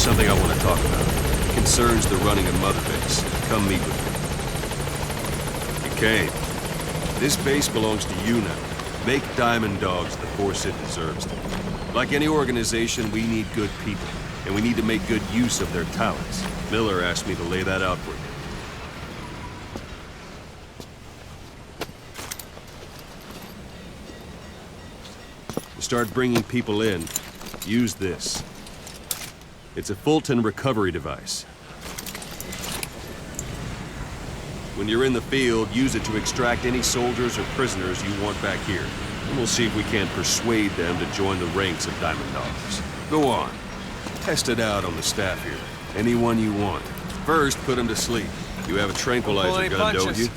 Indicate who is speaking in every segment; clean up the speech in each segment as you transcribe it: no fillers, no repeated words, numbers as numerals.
Speaker 1: something I want to talk about. It concerns the running of Mother Base. Come meet with me. You came. This base belongs to you now. Make Diamond Dogs the force it deserves. Like any organization, we need good people, and we need to make good use of their talents. Miller asked me to lay that out for you. To start bringing people in, use this. It's a Fulton recovery device. When you're in the field, use it to extract any soldiers or prisoners you want back here. And we'll see if we can't persuade them to join the ranks of Diamond Dogs. Go on. Test it out on the staff here. Anyone you want. First, put them to sleep. You have a tranquilizer gun, don't you?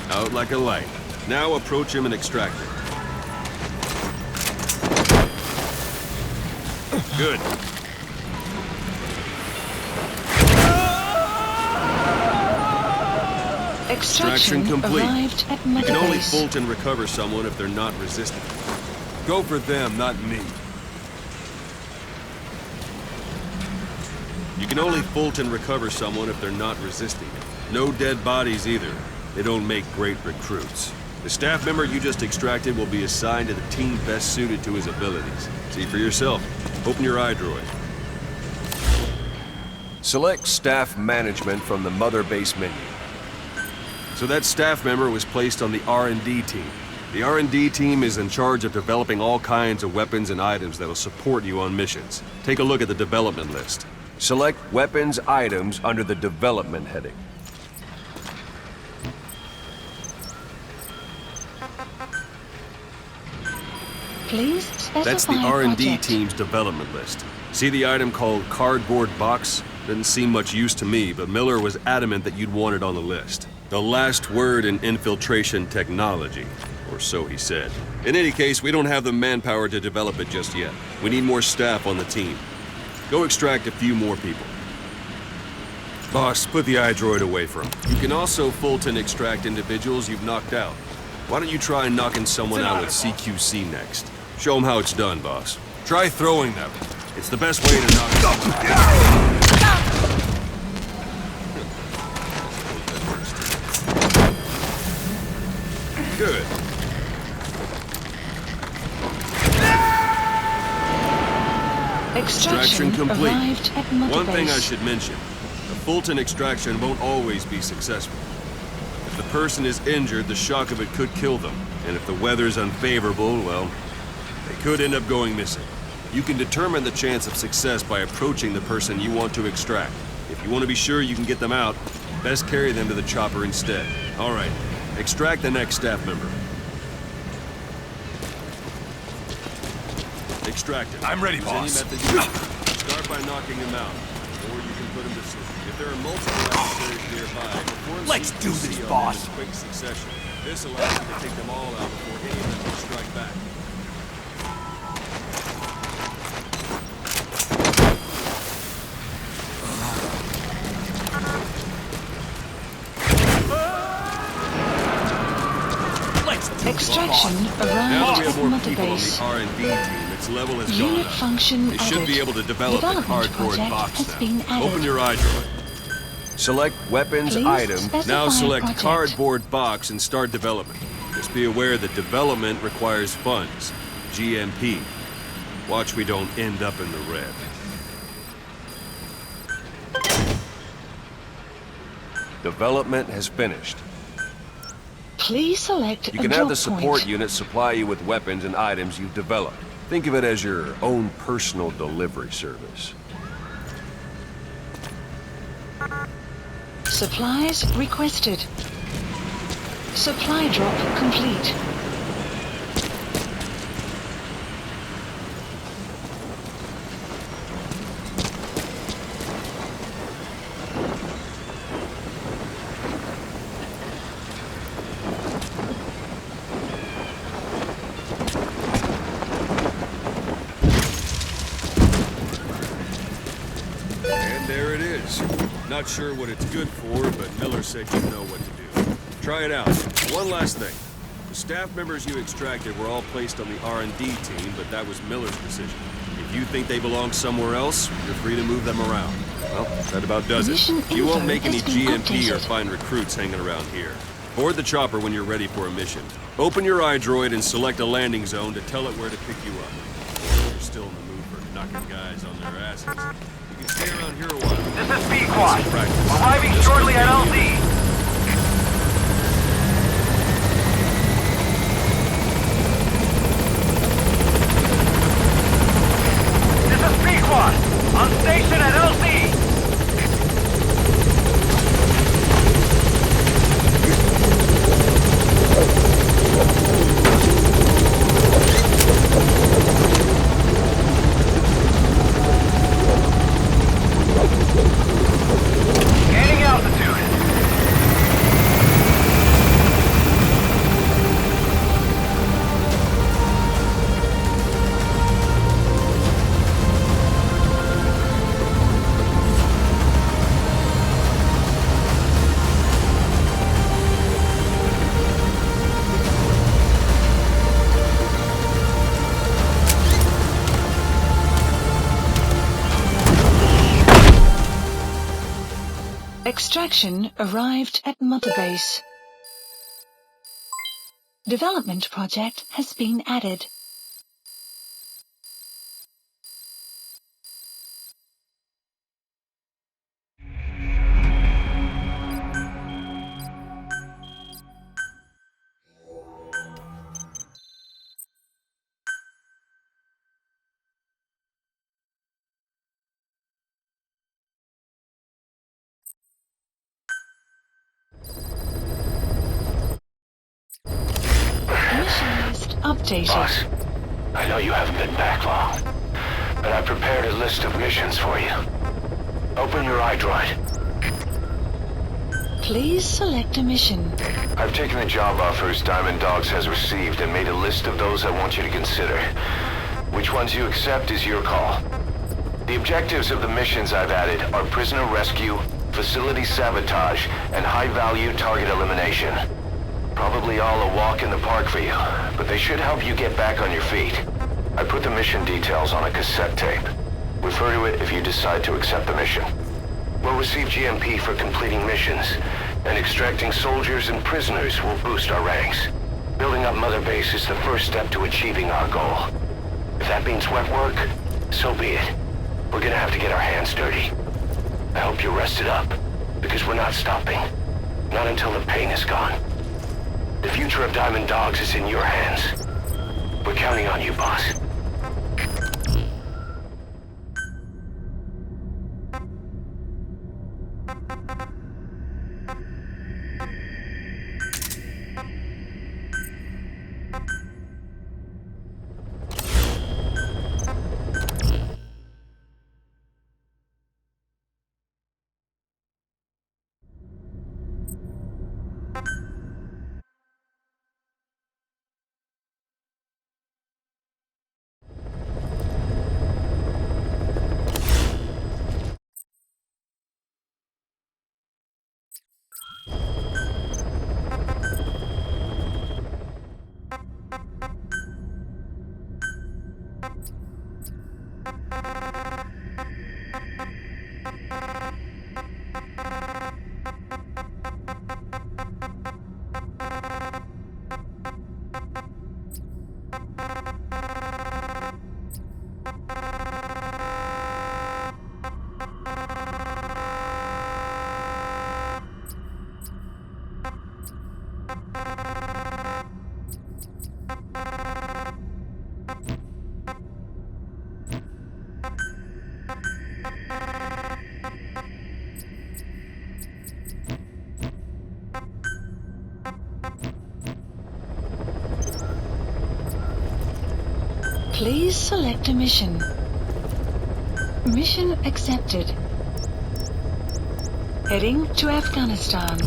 Speaker 1: Out like a light. Now approach him and extract him. Good.
Speaker 2: Extraction
Speaker 1: complete.
Speaker 2: Arrived at
Speaker 1: You can only
Speaker 2: Base.
Speaker 1: Fulton recover someone if they're not resistant. Go for them, not me. You can only Fulton recover someone if they're not resisting. No dead bodies either. They don't make great recruits. The staff member you just extracted will be assigned to the team best suited to his abilities. See for yourself. Open your iDroid. Select Staff Management from the Mother Base menu. So that staff member was placed on the R&D team. The R&D team is in charge of developing all kinds of weapons and items that'll support you on missions. Take a look at the development list. Select Weapons Items under the Development heading.
Speaker 2: Please specify
Speaker 1: That's the R&D
Speaker 2: project.
Speaker 1: team's development list. See the item called Cardboard Box? Didn't seem much use to me, but Miller was adamant that you'd want it on the list. The last word in infiltration technology, or so he said. In any case, we don't have the manpower to develop it just yet. We need more staff on the team. Go extract a few more people. Boss, put the iDroid away from him. You can also Fulton extract individuals you've knocked out. Why don't you try knocking someone out with CQC next? Show them how it's done, boss. Try throwing them. It's the best way to knock someone out. Good.
Speaker 2: Extraction
Speaker 1: complete.
Speaker 2: arrived at Mother
Speaker 1: One thing I
Speaker 2: Base.
Speaker 1: should mention. A Fulton extraction won't always be successful. If the person is injured, the shock of it could kill them. And if the weather's unfavorable, well, they could end up going missing. You can determine the chance of success by approaching the person you want to extract. If you want to be sure you can get them out, best carry them to the chopper instead. All right, extract the next staff member. Extract him.
Speaker 3: I'm ready,
Speaker 1: Use
Speaker 3: boss.
Speaker 1: Any method you want. Start by knocking him out, or you can put him to sleep. If there are multiple adversaries nearby, perform
Speaker 3: Let's do
Speaker 1: CQC
Speaker 3: this,
Speaker 1: on them
Speaker 3: boss.
Speaker 1: in quick succession. This allows you to take them all out before any of them can strike back.
Speaker 2: Extraction
Speaker 1: Now that
Speaker 2: arrived
Speaker 1: we have
Speaker 2: at
Speaker 1: more
Speaker 2: Mother
Speaker 1: people on
Speaker 2: Base.
Speaker 1: the R&D team, its level has
Speaker 2: Unit
Speaker 1: gone up.
Speaker 2: function
Speaker 1: They should
Speaker 2: added.
Speaker 1: be able to develop the
Speaker 2: Development
Speaker 1: cardboard
Speaker 2: project
Speaker 1: box
Speaker 2: has
Speaker 1: now.
Speaker 2: been added.
Speaker 1: Open your iDroid. Select Weapons
Speaker 2: Please
Speaker 1: Item.
Speaker 2: specify
Speaker 1: Now select
Speaker 2: project.
Speaker 1: Cardboard Box and start development. Just be aware that development requires funds. GMP. Watch we don't end up in the red. Development has finished.
Speaker 2: Please select
Speaker 1: You
Speaker 2: a
Speaker 1: can
Speaker 2: drop
Speaker 1: have the support
Speaker 2: point.
Speaker 1: unit supply you with weapons and items you've developed. Think of it as your own personal delivery service.
Speaker 2: Supplies requested. Supply drop complete.
Speaker 1: And there it is. Not sure what it's good for, but Miller said you know what to do. Try it out. One last thing. To staff members you extracted were all placed on the R&D team, but that was Miller's decision. If you think they belong somewhere else, you're free to move them around. Well, that about does
Speaker 2: Mission
Speaker 1: it. You won't
Speaker 2: info
Speaker 1: make any
Speaker 2: has been
Speaker 1: GMP or
Speaker 2: updated.
Speaker 1: find recruits hanging around here. Board the chopper when you're ready for a mission. Open your iDroid and select a landing zone to tell it where to pick you up. If you're still in the mood for knocking guys on their asses, you can stay around here a while.
Speaker 3: This is Pequod.
Speaker 1: Some practice.
Speaker 3: Arriving
Speaker 1: Just
Speaker 3: shortly at
Speaker 1: continue.
Speaker 3: LZ. This is Pequod. On station at LZ. Gaining altitude.
Speaker 2: Extraction arrived at Mother Base. Development project has been added. Mission list updated.
Speaker 4: Boss, I know you haven't been back long, but I prepared a list of missions for you. Open your iDroid.
Speaker 2: Please select a mission.
Speaker 4: I've taken the job offers Diamond Dogs has received and made a list of those I want you to consider. Which ones you accept is your call. The objectives of the missions I've added are prisoner rescue, facility sabotage, and high-value target elimination. Probably all a walk in the park for you, but they should help you get back on your feet. I put the mission details on a cassette tape. Refer to it if you decide to accept the mission. We'll receive GMP for completing missions, and extracting soldiers and prisoners will boost our ranks. Building up Mother Base is the first step to achieving our goal. If that means wet work, so be it. We're gonna have to get our hands dirty. I hope you're rested up, because we're not stopping. Not until the pain is gone. The future of Diamond Dogs is in your hands. We're counting on you, boss.
Speaker 2: Please select a mission. Mission accepted. Heading to Afghanistan.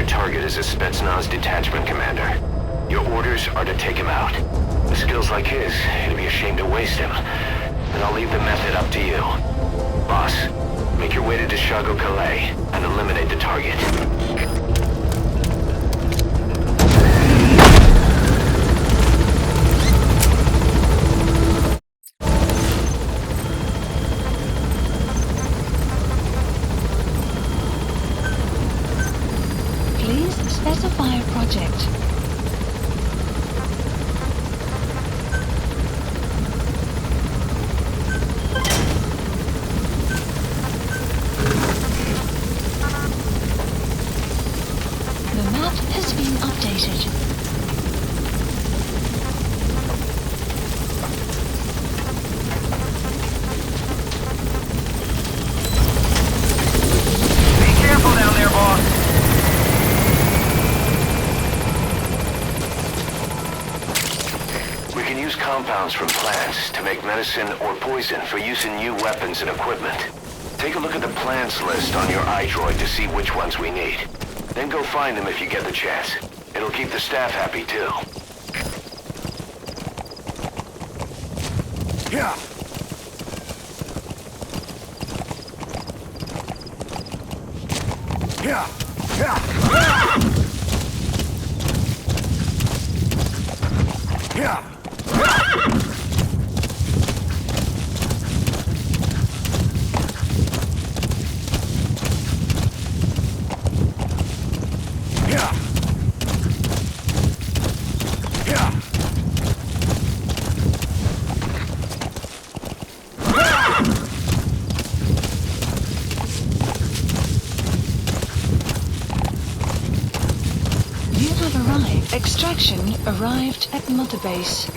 Speaker 4: Your target is a Spetsnaz detachment commander. Your orders are to take him out. With skills like his, it'd be a shame to waste him. And I'll leave the method up to you. Boss, make your way to Deshago Calais and eliminate the target.
Speaker 2: Please specify a project. The map has been updated.
Speaker 3: Be careful down there, boss.
Speaker 4: We can use compounds from plants to make medicine or poison for use in new weapons and equipment. Take a look at the plants list on your iDroid to see which ones we need. Then go find them if you get the chance. It'll keep the staff happy too.
Speaker 3: Yeah. Yeah. Yeah. Yeah.
Speaker 2: You have arrived. Extraction arrived at Mother Base.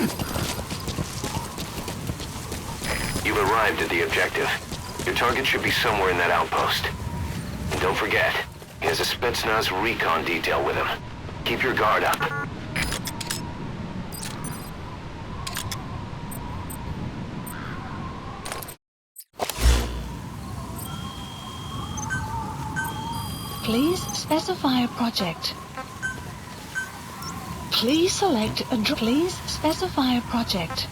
Speaker 4: You've arrived at the objective. Your target should be somewhere in that outpost. And don't forget, he has a Spetsnaz recon detail with him. Keep your guard up.
Speaker 2: Please specify a project. Please select a Please specify a project.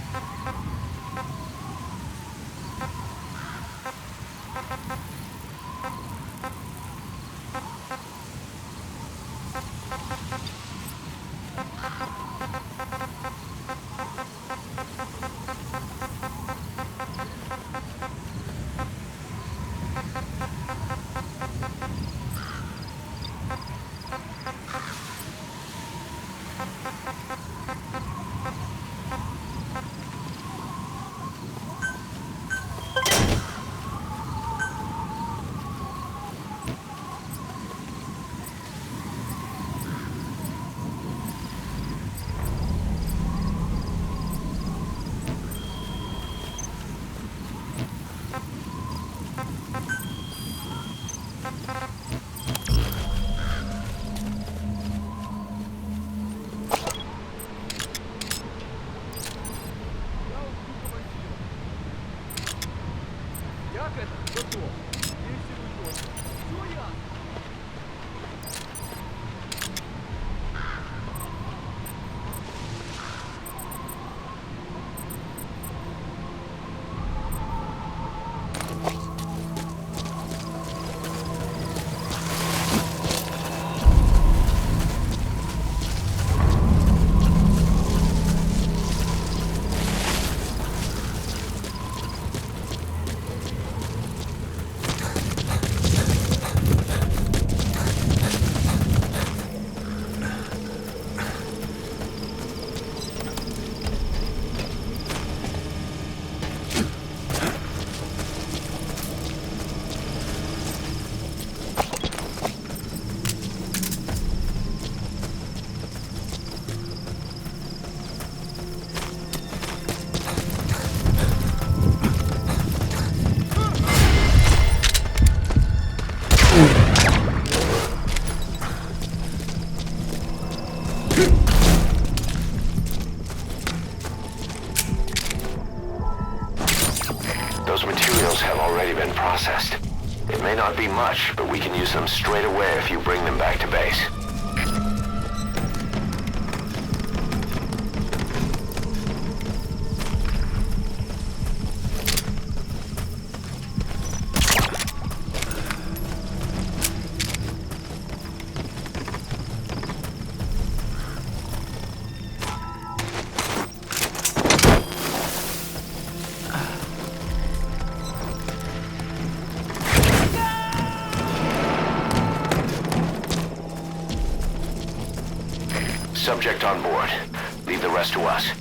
Speaker 4: Those materials have already been processed. It may not be much, but we can use them straight away if you bring them back to base. Subject on board. Leave the rest to us.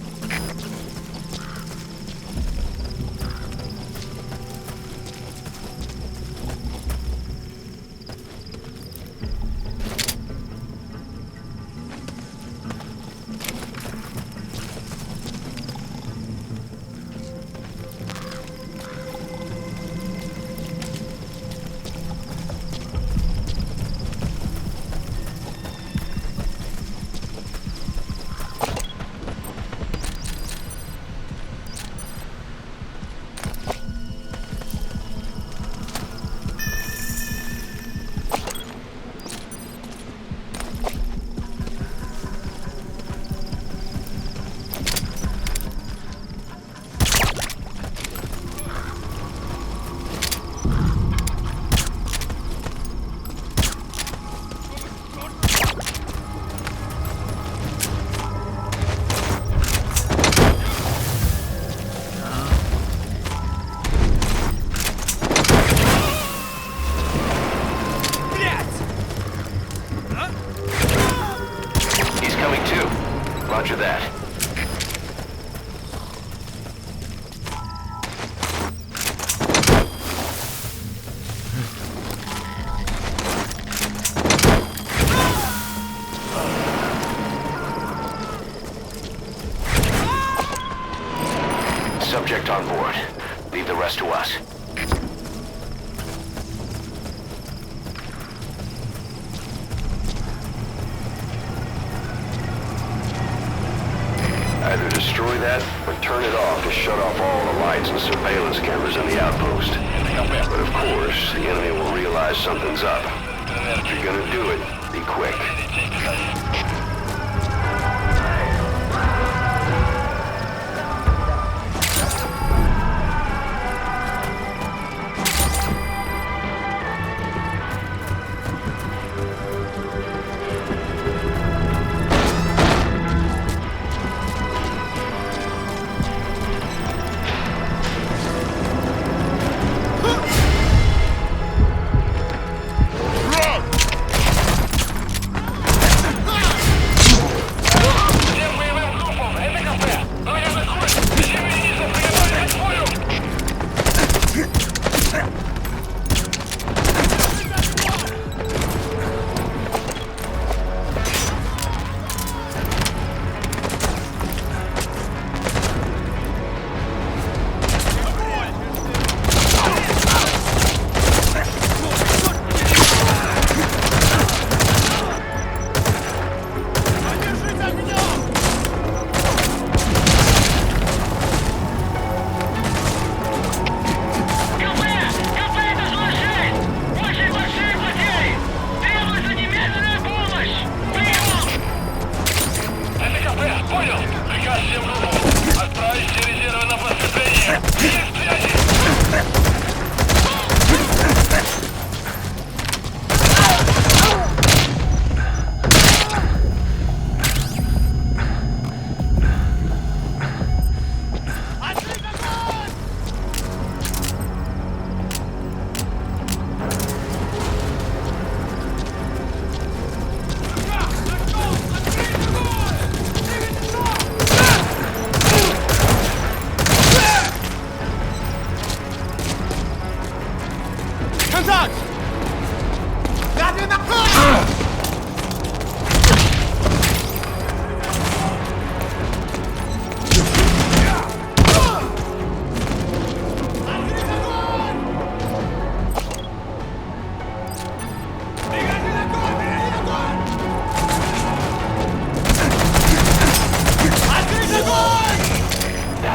Speaker 4: Roger that. Subject on board. Leave the rest to us. Either destroy that, or turn it off to shut off all the lights and surveillance cameras in the outpost. But of course, the enemy will realize something's up. If you're gonna do it, be quick.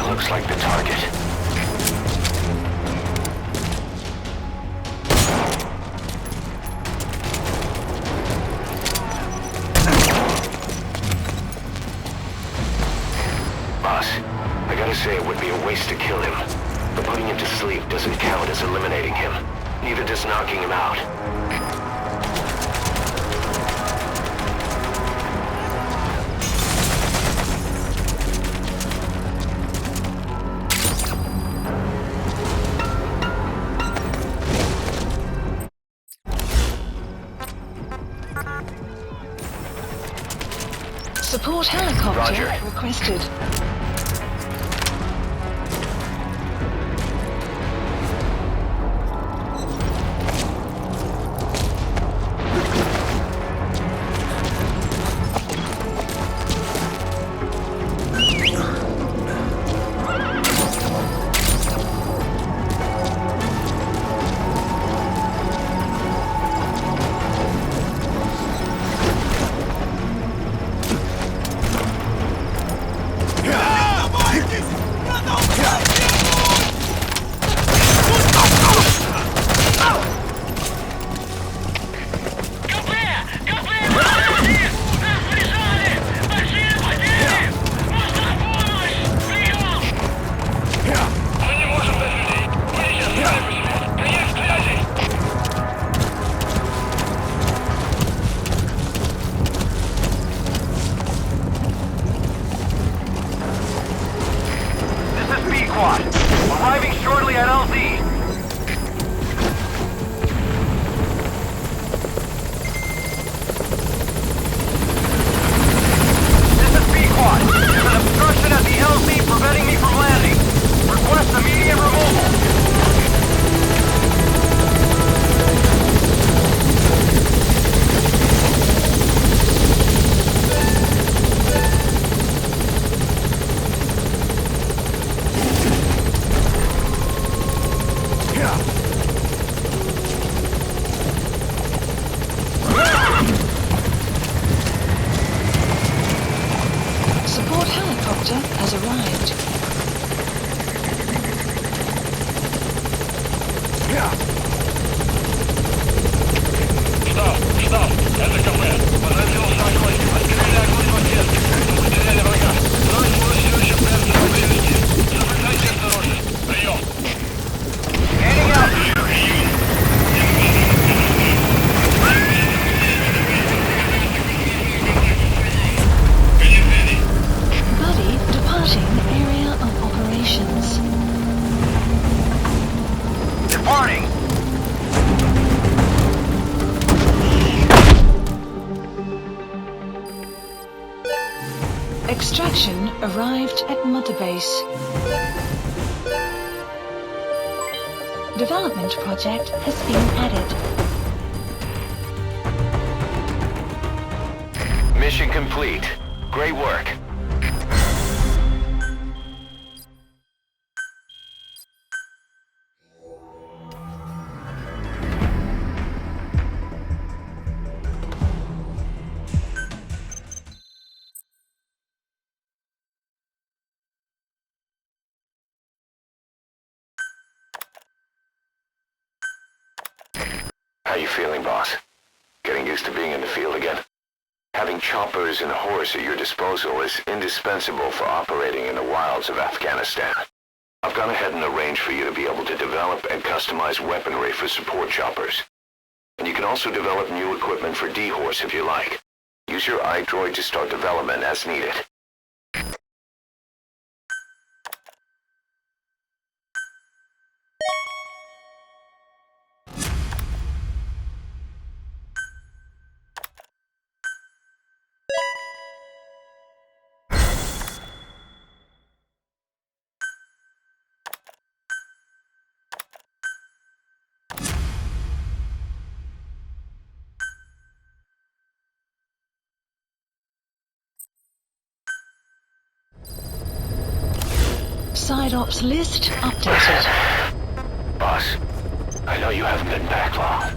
Speaker 4: Looks like the target. Boss, I gotta say it would be a waste to kill him. But putting him to sleep doesn't count as eliminating him. Neither does knocking him out.
Speaker 2: Support helicopter
Speaker 4: Roger.
Speaker 2: requested.
Speaker 3: Arriving shortly at LZ. This is B-Quad. There's an obstruction at the LZ preventing me from landing. Request immediate removal.
Speaker 2: Support helicopter has arrived.
Speaker 3: Штаб, это КП. Подразделу Шахмат. Открыли огонь в ответ. Потеряли врага. Наш все еще пытается привести. Соблюдайте осторожность. Прием. Heading out.
Speaker 2: Buddy departing area of operations.
Speaker 3: Departing.
Speaker 2: Extraction arrived at Mother Base. Development project has been added.
Speaker 4: Mission complete. Great work. How you feeling, boss? Getting used to being in the field again? Having choppers and horse at your disposal is indispensable for operating in the wilds of Afghanistan. I've gone ahead and arranged for you to be able to develop and customize weaponry for support choppers. And you can also develop new equipment for D-Horse if you like. Use your iDroid to start development as needed.
Speaker 2: Side ops list updated.
Speaker 4: Boss, I know you haven't been back long,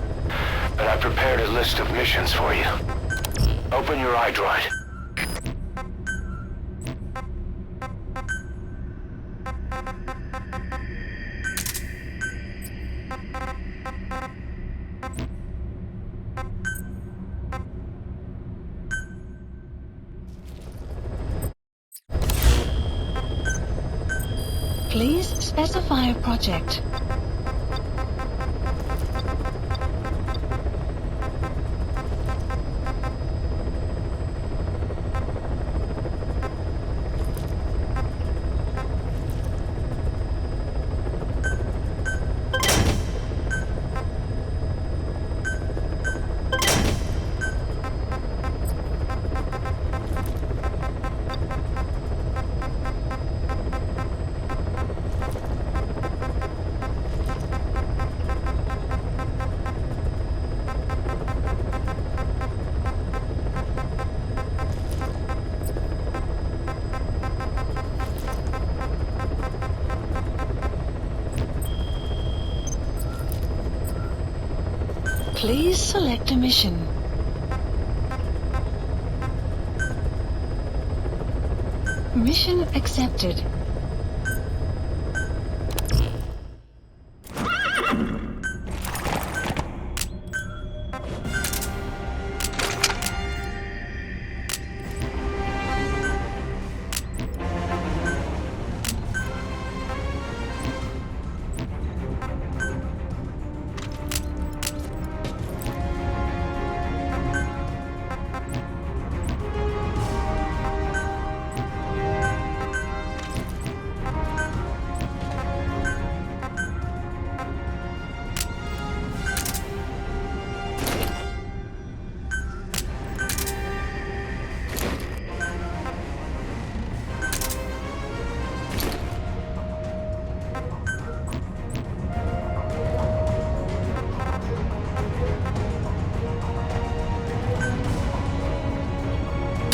Speaker 4: but I prepared a list of missions for you. Open your iDroid.
Speaker 2: Please specify a project. Please select a mission. Mission accepted.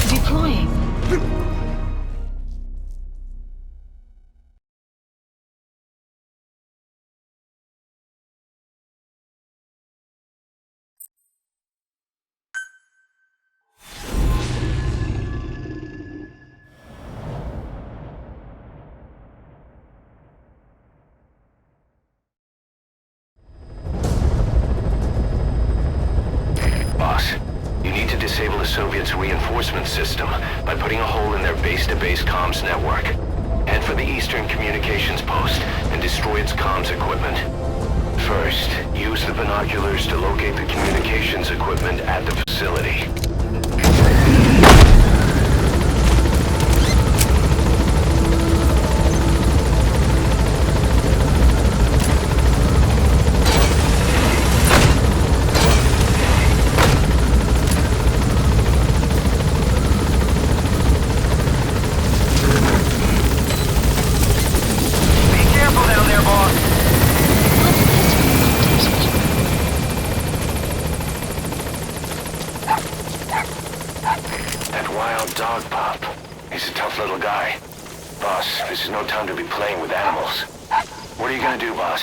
Speaker 2: Deploying.
Speaker 4: Boss, you need to disable the Soviets' reinforcement system by putting a hole in their base-to-base comms network. Head for the Eastern Communications Post and destroy its comms equipment. First, use the binoculars to locate the communications equipment at the facility. Dog Pop. He's a tough little guy. Boss, this is no time to be playing with animals. What are you gonna do, boss?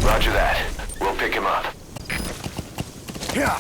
Speaker 4: Roger that. We'll pick him up.
Speaker 3: Yeah.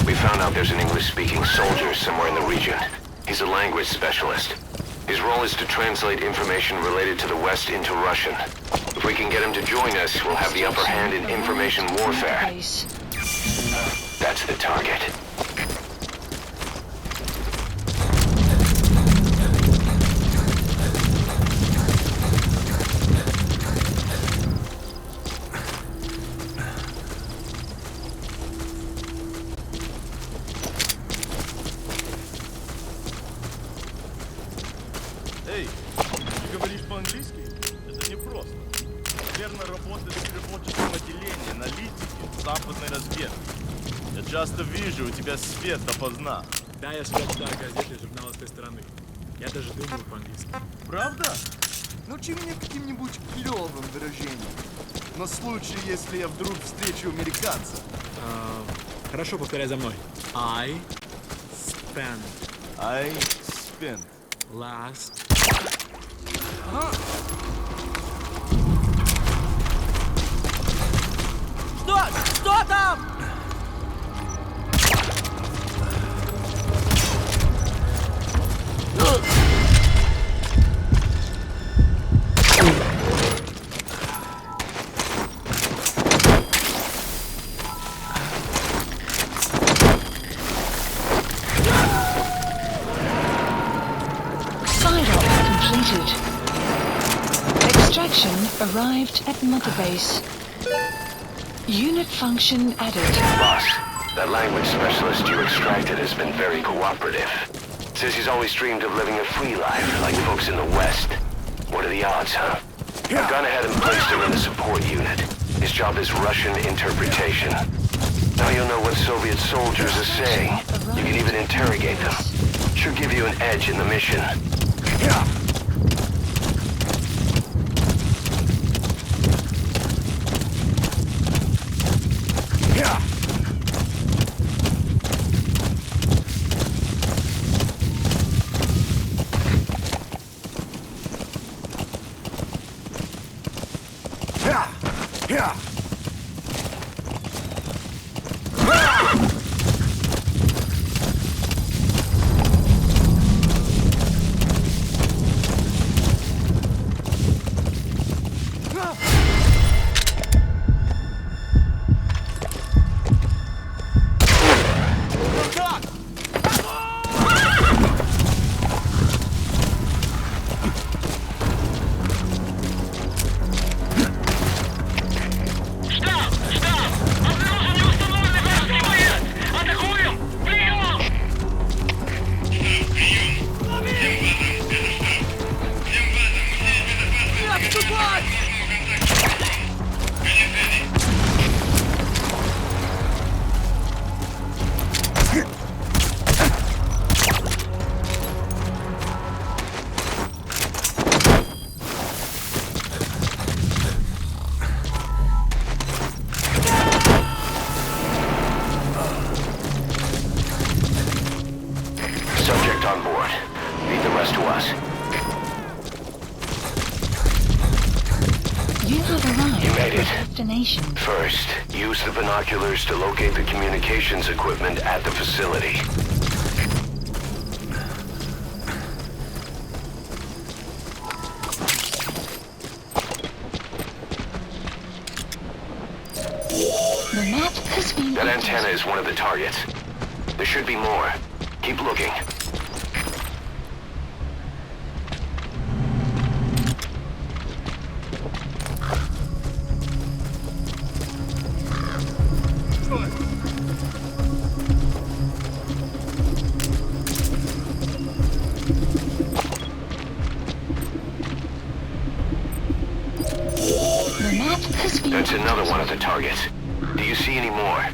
Speaker 4: We found out there's an English-speaking soldier somewhere in the region. He's a language specialist. His role is to translate information related to the West into Russian. If we can get him to join us, we'll have the upper hand in information warfare. That's the target.
Speaker 5: Эй, ты говоришь по-английски? Это непросто. Верно работает в переводческом отделении, аналитики, западной разведки. Я часто вижу, у тебя свет допоздна.
Speaker 6: Да, я всегда читаю газеты и журналы с той стороны. Я даже думаю по-английски.
Speaker 5: Правда?
Speaker 7: Научи меня каким-нибудь клевым выражением. На случай, если я вдруг встречу американца.
Speaker 6: Хорошо, повторяй за мной. I spent
Speaker 7: I spent.
Speaker 6: last...
Speaker 8: Что? Что там?
Speaker 2: Extraction arrived at Mother Base. Unit function added.
Speaker 4: Boss, that language specialist you extracted has been very cooperative. Says he's always dreamed of living a free life, like folks in the West. What are the odds, huh? I've gone ahead and placed him in the support unit. His job is Russian interpretation. Now you'll know what Soviet soldiers are saying. You can even interrogate them. Should give you an edge in the mission. On board. Leave the rest to us.
Speaker 2: You have arrived
Speaker 4: You made it.
Speaker 2: at destination.
Speaker 4: First, use the binoculars to locate the communications equipment at the facility.
Speaker 2: The map has been
Speaker 4: That
Speaker 2: updated.
Speaker 4: antenna is one of the targets. There should be more. Keep looking.
Speaker 2: The map has been
Speaker 4: That's another one of the targets. Do you see any more?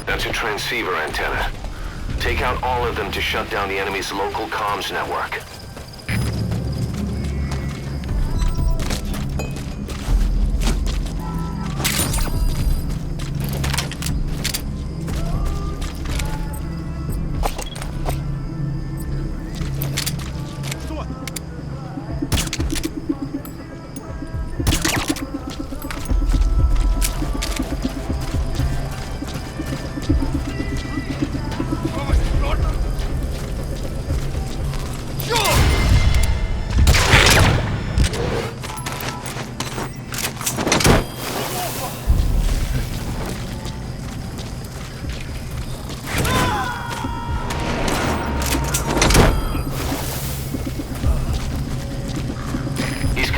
Speaker 4: That's a transceiver antenna. Take out all of them to shut down the enemy's local comms network.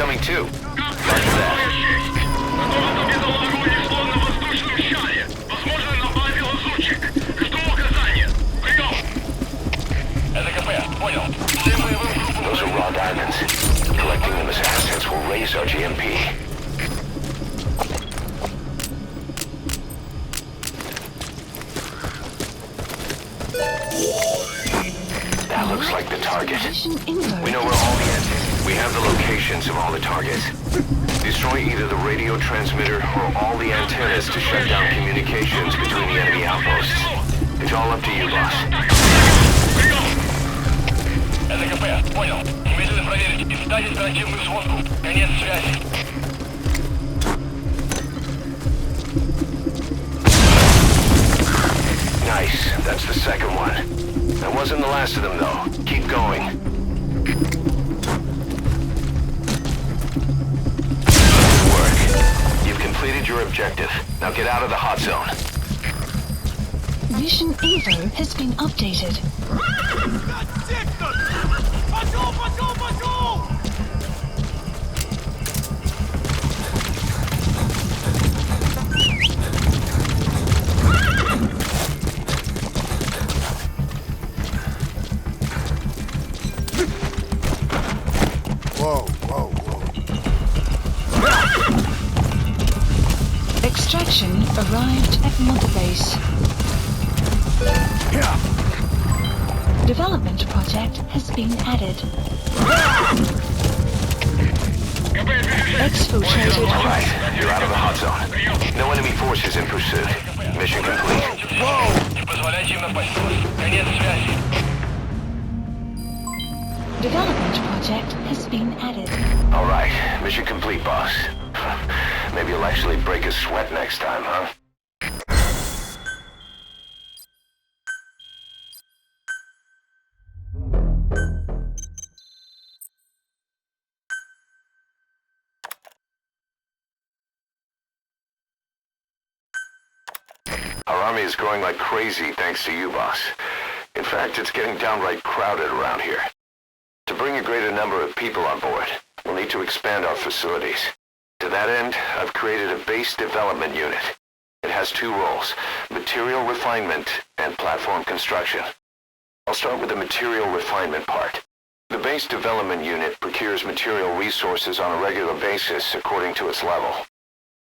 Speaker 4: Coming too. Roger that. Those are raw diamonds. Collecting them as assets will raise our GMP. That looks like the target.
Speaker 2: Position info.
Speaker 4: We know where all the antennas. We have the locations of all the targets. Destroy either the radio transmitter or all the antennas to shut down communications between the enemy outposts. It's all up to you, boss.
Speaker 3: СКП, понял. Немедленно проверить и встать оперативную сводку. Конец связи.
Speaker 4: Nice. That's the second one. That wasn't the last of them, though. Keep going. Good work. You've completed your objective. Now get out of the hot zone.
Speaker 2: Mission Evo has been updated.
Speaker 5: Пошел, пошел, пошел!
Speaker 7: Whoa, whoa, whoa.
Speaker 2: Extraction arrived at Mother Base. Development project has been added. Exfiltrated.
Speaker 4: All right, you're out of the hot zone. No enemy forces in pursuit. Mission complete.
Speaker 3: Не позволяйте им напасть. Конец связи.
Speaker 2: Development project has been added.
Speaker 4: All right, mission complete, boss. Maybe you'll actually break a sweat next time, huh? Our army is growing like crazy thanks to you, boss. In fact, it's getting downright crowded around here. To bring a greater number of people on board, we'll need to expand our facilities. To that end, I've created a base development unit. It has two roles, material refinement and platform construction. I'll start with the material refinement part. The base development unit procures material resources on a regular basis according to its level.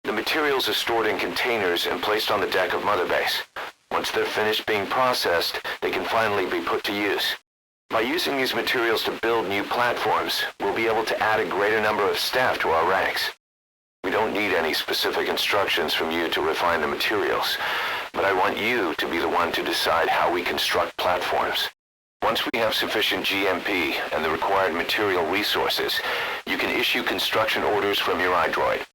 Speaker 4: The materials are stored in containers and placed on the deck of Mother Base. Once they're finished being processed, they can finally be put to use. By using these materials to build new platforms, we'll be able to add a greater number of staff to our ranks. We don't need any specific instructions from you to refine the materials, but I want you to be the one to decide how we construct platforms. Once we have sufficient GMP and the required material resources, you can issue construction orders from your iDroid.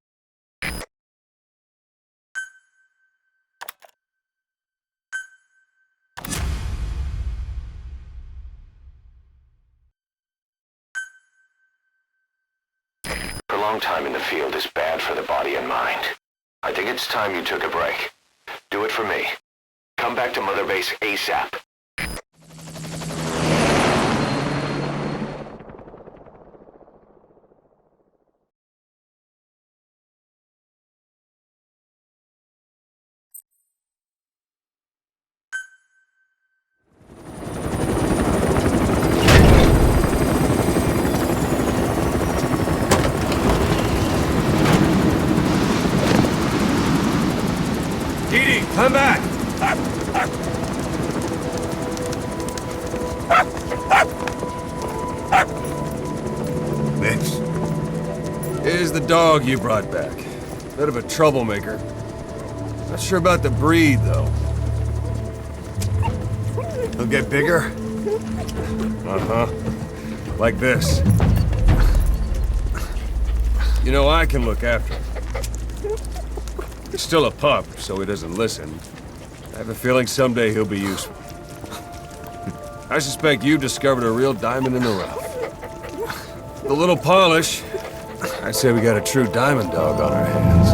Speaker 4: A long time in the field is bad for the body and mind. I think it's time you took a break. Do it for me. Come back to Mother Base ASAP.
Speaker 1: Didi, come back!
Speaker 7: Mitch.
Speaker 1: Here's the dog you brought back. Bit of a troublemaker. Not sure about the breed, though.
Speaker 7: He'll get bigger?
Speaker 1: Uh-huh. Like this. You know, I can look after him. He's still a pup, so he doesn't listen. I have a feeling someday he'll be useful. I suspect you've discovered a real diamond in the rough. With a little polish, I'd say we got a true diamond dog on our hands.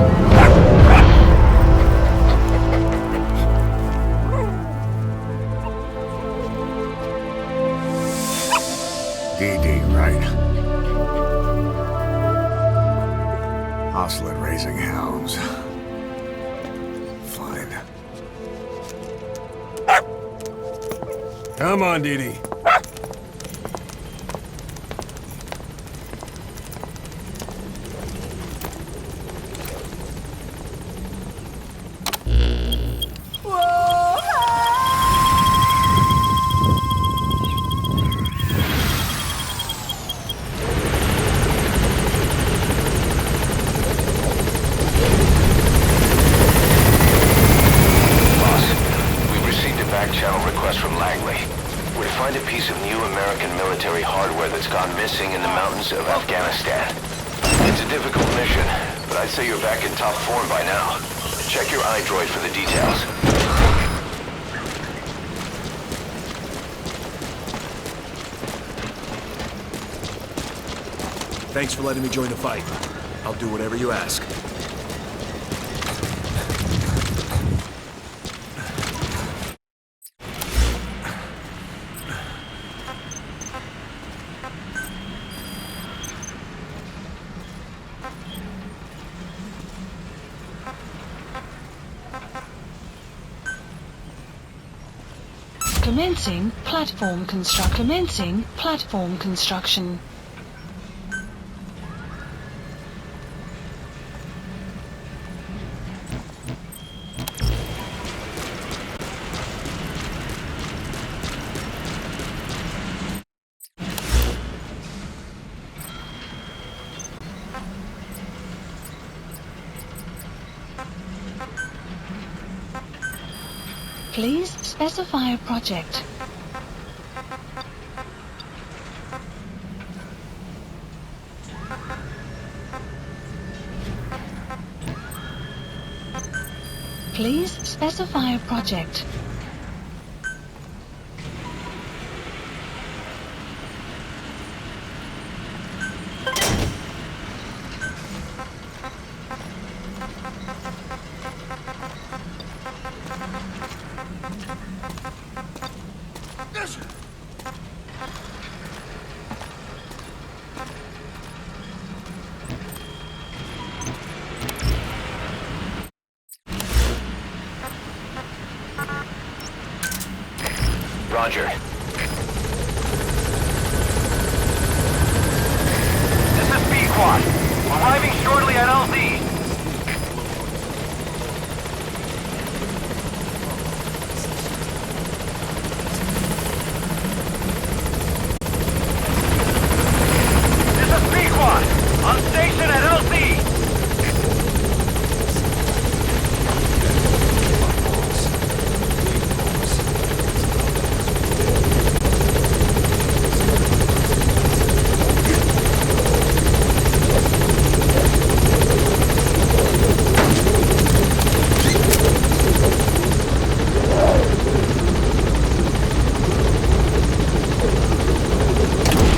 Speaker 7: Didi, right? Hostile at raising hounds. Fine.
Speaker 1: Come on, Didi.
Speaker 4: Channel request from Langley. We're to find a piece of new American military hardware that's gone missing in the mountains of Afghanistan. It's a difficult mission, but I'd say you're back in top form by now. Check your iDroid for the details.
Speaker 8: Thanks for letting me join the fight. I'll do whatever you ask.
Speaker 2: Commencing platform construction. Please specify a project. Please specify a project.
Speaker 4: Roger.
Speaker 3: This is B-Quad. Arriving shortly at LZ. This is B-Quad. On station at LZ.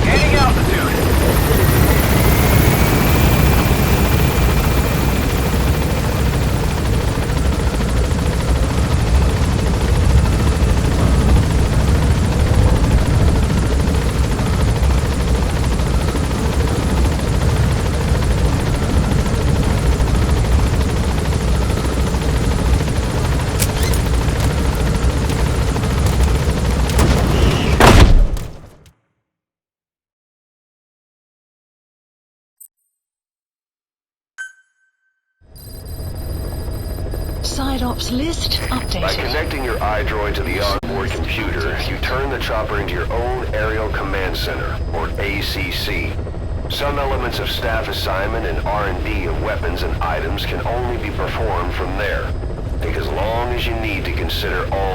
Speaker 3: Gaining altitude.
Speaker 2: Side ops list
Speaker 4: By
Speaker 2: updated.
Speaker 4: connecting your iDroid to the onboard computer, you turn the chopper into your own Aerial Command Center, or ACC. Some elements of staff assignment and R&D of weapons and items can only be performed from there. Take as long as you need to consider all